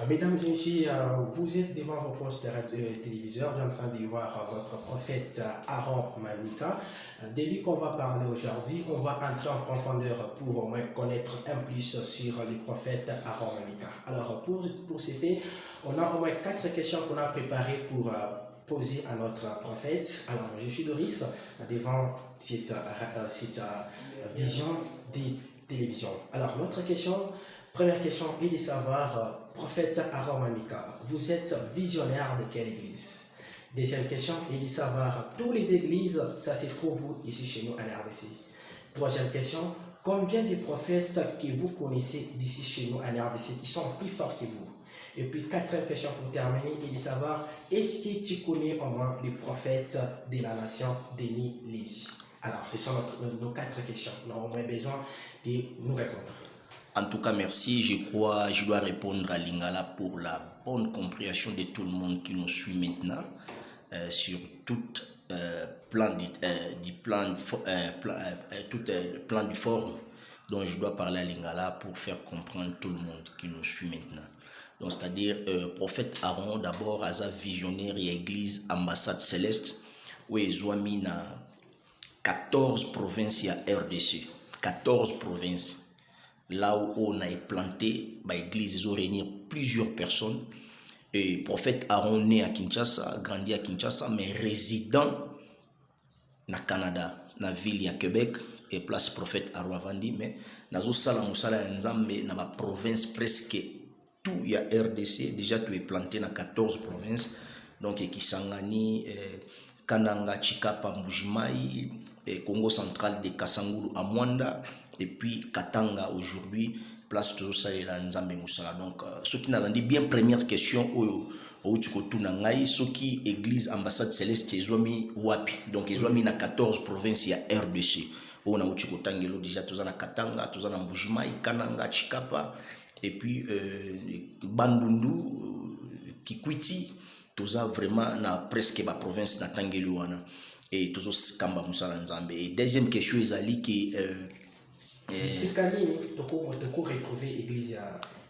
Mesdames et messieurs, vous êtes devant vos postes de téléviseurs, vous êtes en train de voir votre prophète Aaron Manika. De lui qu'on va parler aujourd'hui, on va entrer en profondeur pour au moins connaître un plus sur le prophète Aaron Manika. Alors pour ce fait, on a au moins 4 questions qu'on a préparées pour poser à notre prophète. Alors je suis Doris devant cette vision des télévisions. Alors notre question. Première question est de savoir, prophète Aaron Manika, vous êtes visionnaire de quelle église? Deuxième question est de savoir, toutes les églises, ça se trouve ici chez nous à l'RDC. Troisième question, combien de prophètes que vous connaissez d'ici chez nous à l'RDC qui sont plus forts que vous? Et puis quatrième question pour terminer est de savoir, est-ce que tu connais au moins les prophètes de la nation Denis Lézy? Alors, ce sont nos 4 questions. Nous avons besoin de nous répondre. En tout cas, merci. Je crois je dois répondre à Lingala pour la bonne compréhension de tout le monde qui nous suit maintenant sur tout plan de forme dont je dois parler à Lingala pour faire comprendre tout le monde qui nous suit maintenant. Donc, c'est-à-dire, prophète Aaron, d'abord, Aza visionnaire et église ambassade céleste, où ils ont mis 14 provinces à RDC. 14 provinces. Là où on a planté, l'église, ils ont réuni plusieurs personnes. Et prophète Aaron né à Kinshasa, grandi à Kinshasa, mais résident na Canada, na ville à Québec, et place prophète Aaron Avandi, mais nazo sala musala nzambe na ba province presque tout ya RDC, déjà tout est planté na 14 provinces. Donc Kisangani, Kananga, Chikapa, Mbujimai, Congo central de Kasangulu à Mwanda, et puis Katanga aujourd'hui, place de Saïla Nzambe Moussala. Donc, ce qui n'a pas dit bien, première question, au Tchoukotunangaï, ce qui église ambassade céleste, ils ont mis Wapi. Donc, ils ont mis 14 provinces à RDC. On a Tchoukoutangelo déjà, tous en Katanga, tous en Mbujimai, Kananga, Chikapa, et puis Bandundu, Kikwiti, tous vraiment na presque la province de Tangeluana. Et tous os Kamba Moussala Nzambe. Et deuxième question, ils ont dit que c'est kanini toko retrouver église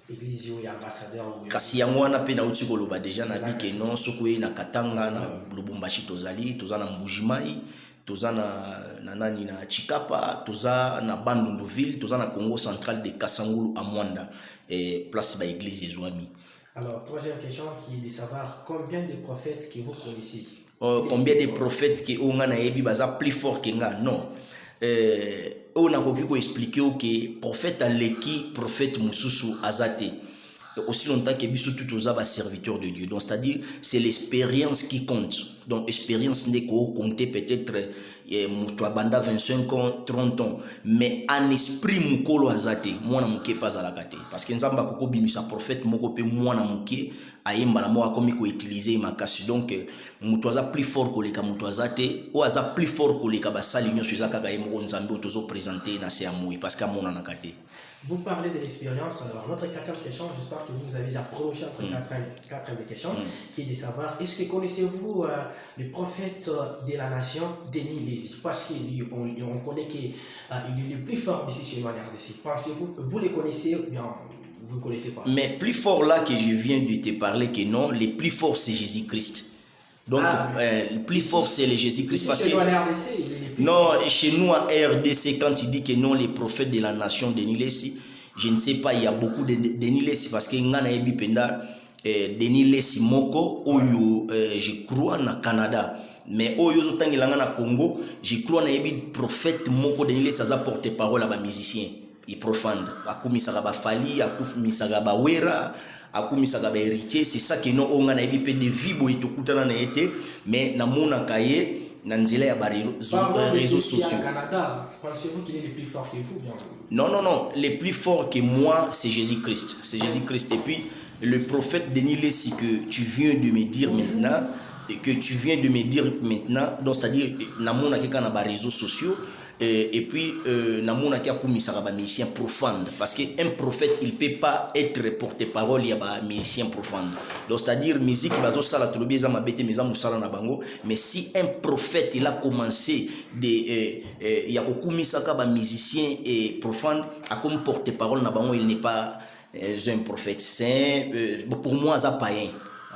et ambassadeur kasi yango wana pe na uti koloba déjà na bike non sokoye na Katanga na Lubumbashi tozali toza na Mbujimai toza na nani na Chikapa toza na Bandunduville toza na Congo central de Kasangulu à Mwanda et place ba église ezwami. Alors troisième question qui est de savoir combien de prophètes que vous connaissez? Combien de prophètes que on a ebi baza plus fort que nga non. On a expliqué que prophète Aleki, prophète Moussousou Azate, aussi longtemps que Bissou tout aux serviteurs de Dieu. Donc, c'est-à-dire, c'est l'expérience qui compte. Donc, expérience n'est qu'au compter peut-être Moutouabanda 25 ans, 30 ans. Mais en esprit, Moukolo Azate, moi, na mouké pas à la gâte. Parce que Nzamba Koko Bimisa prophète, Mokope, moi, na mouké, Aïmba, na moi, comme il faut utiliser ma casse. Donc, Moutouaza plus fort que les Moutouazate, ou Aza plus fort que les Kabasali, nous sommes à Kagaïmo, Nzambe, Tozo présenté, na Seamoui, parce qu'à mon anakate. Vous parlez de l'expérience. Alors, notre quatrième question, j'espère que vous avez déjà projeté entre quatre des questions, qui est de savoir, est-ce que connaissez-vous le prophète de la nation, Denis Lézy? Parce qu'on connaît qu'il est le plus fort d'ici chez nous en RDC. Pensez-vous, vous le connaissez ou bien vous ne connaissez pas? Mais plus fort là que je viens de te parler que non, le plus fort c'est Jésus-Christ. Donc, le plus fort c'est le Jésus-Christ. Parce chez que nous en RDC, il est le plus non, fort. chez nous en RDC, quand il dit que non, les prophètes de la nation Denis Lézy, je ne sais pas, il y a beaucoup de Denis Lézy parce que Ngana Ebi Penda, Denis Lézy Moko, Oyo, je crois, na Canada. Mais Oyo Zotangilanga na Congo, je crois, na Ebi prophète Moko Denis Lézy, ça porte parole à ba musicien. Il profane. Akumi Sagaba Fali, Akumi Sagaba Wera, Akumi Sagaba héritier. C'est ça que nous, on a Ebi Pende Vibo et Tokutana na été, mais na Mona Kaye. Nanzela ya réseaux sociaux. Canada, pensez-vous qu'il est le plus fort que vous? Bien? Non, non, non. Le plus fort que moi, c'est Jésus-Christ. C'est Jésus-Christ. Et puis, le prophète Denis Lézy que tu viens de me dire maintenant, donc c'est-à-dire, namona keka na ba réseaux sociaux, et puis, namona keka kumisaka ba musicien profane. Parce qu'un prophète, il ne peut pas être porte-parole, il y a ba musicien profane. Donc c'est-à-dire, musique, bazo sala tulobi eza mabete meza musala na bango, mais si un prophète, il a commencé il y a kumisaka ba musicien et profane, à comme porte-parole na bango, il n'est pas un prophète saint. Pour moi, ça païen.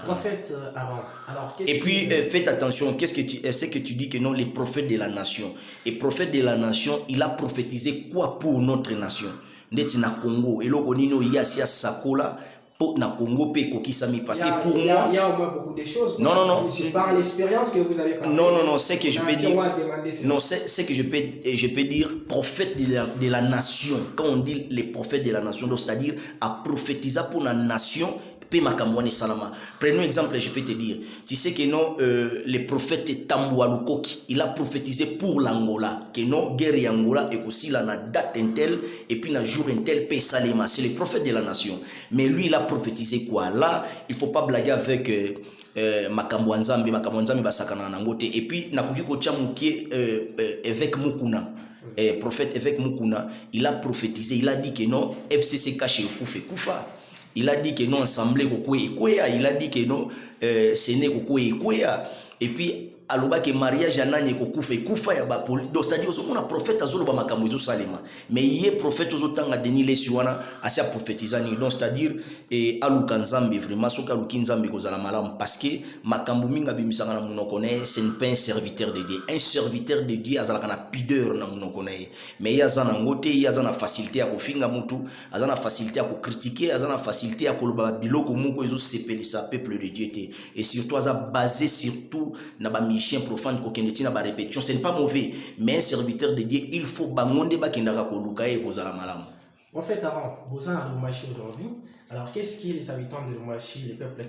Prophète Aaron. Alors, et puis, faites attention, c'est que tu dis que non, les prophètes de la nation. Et prophète de la nation, il a prophétisé quoi pour notre nation? Ndeti na Congo. Et là, on y a Sakola. Pour na Congo parce que pour moi il y a au moins beaucoup de choses. Non. C'est par l'expérience que vous avez parlé. Non, c'est que je peux dire. Non, c'est que je peux dire prophète de la nation. Quand on dit les prophètes de la nation, c'est-à-dire à prophétiser pour la nation. Prenons exemple, je peux te dire. Tu sais que non, le prophète Tamboualukoki, il a prophétisé pour l'Angola. Que non, guerre Angola est aussi là, la date intel, et puis la jour intel, paix Salema. C'est le prophète de la nation. Mais lui, il a prophétisé quoi? Là, il ne faut pas blaguer avec Makambo Nzambe basakana nangote. Et puis, nakuki kocha mukie évêque Mukuna. Prophète évêque Mukuna, il a prophétisé, il a dit que non, FCC caché Koufa. Il a dit que non, assemblée Kokwea. Il a dit que non, Séné Kokwea. Et puis, aloba que mariage ananye Koufa ya ba poli. Donc, c'est-à-dire, on a prophète azolo ba makamozo salema. Mais il y a prophète ozotanga deni lesiwana asia prophétisani. Donc, c'est-à-dire, alukanzambe vraiment, soka alukinzambe kozala malam. Parce que makambo minga bimisanga na munokone, ce n'est pas un serviteur de Dieu. Un serviteur de Dieu azala kana pideur na munokone. Mais il y a zana ngote, il y a zana facilité à kofinga mutu, azana facilité à critiquer, azana facilité à koloba biloko moko ezo sepelisa peuple de Dieu. Et surtout, aza basé surtout na ba chien profane kokendeti na ba répétition. Ce n'est pas mauvais, mais un serviteur de Dieu, il faut bangonde bakendaka koluka e kozala malamu. Prophète Aaron, vous êtes à Lubumbashi aujourd'hui. Alors, qu'est-ce qui est les habitants de Lubumbashi, les peuples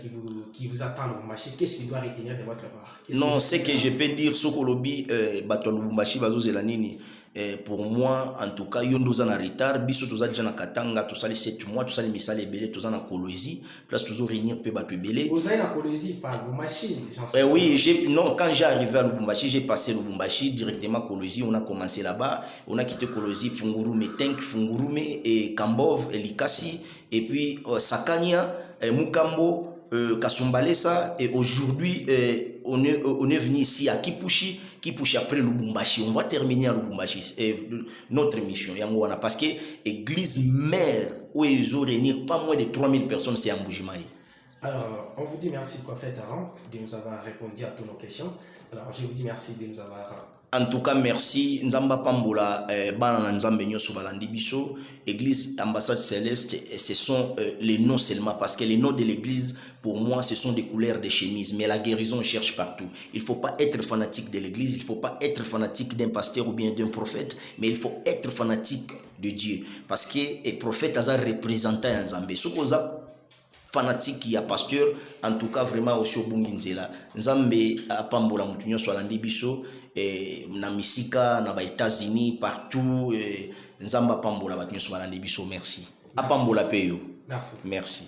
qui vous attendent à Lubumbashi, qu'est-ce qu'ils doivent retenir de votre part? Non, c'est que je peux dire, Sokolobi, bato Lubumbashi, bazo zelanini. Pour moi, en tout cas, yondo za na retard, biso toza déjà na Katanga, to sali 7 mois, to sali misale belé, toza na Kolwezi, place toujours réunir pe bato belé. Vous allez na Kolwezi par Lubumbashi? Oui, non, quand j'ai arrivé à Lubumbashi, j'ai passé Lubumbashi directement à Kolwezi, on a commencé là-bas, on a quitté Kolwezi, Fungurume Tenk, Fungurume et Kambov, et Likasi, et puis Sakania, Mukambo, Kasumbalesa, et aujourd'hui on est venu ici à Kipushi après Lubumbashi. On va terminer à Lubumbashi notre mission parce que l'église mère où ils ont réuni pas moins de 3000 personnes, c'est à Mbujimaï. Alors, on vous dit merci, prophète Aaron, de nous avoir répondu à toutes nos questions. Alors, je vous dis merci de nous avoir... En tout cas, merci. Nzamba Pambola, Banana Nzambe Nyoso Balandi Biso, Église Ambassade Céleste, ce sont les noms seulement, parce que les noms de l'église, pour moi, ce sont des couleurs de chemise, mais la guérison, on cherche partout. Il ne faut pas être fanatique de l'église, il ne faut pas être fanatique d'un pasteur ou bien d'un prophète, mais il faut être fanatique de Dieu, parce que les prophètes ont représenté Nzambe. Ce qu'on a fanatique qui a pasteur, en tout cas vraiment aussi au Bunginzela. Nzambe a Pambola Mutunyo Swalandi Biso, na misika, na ba États-Unis, partout, Nzamba Pambola Mutunyo Swalandi Biso, merci. A Pambola Peyo. Merci. Merci.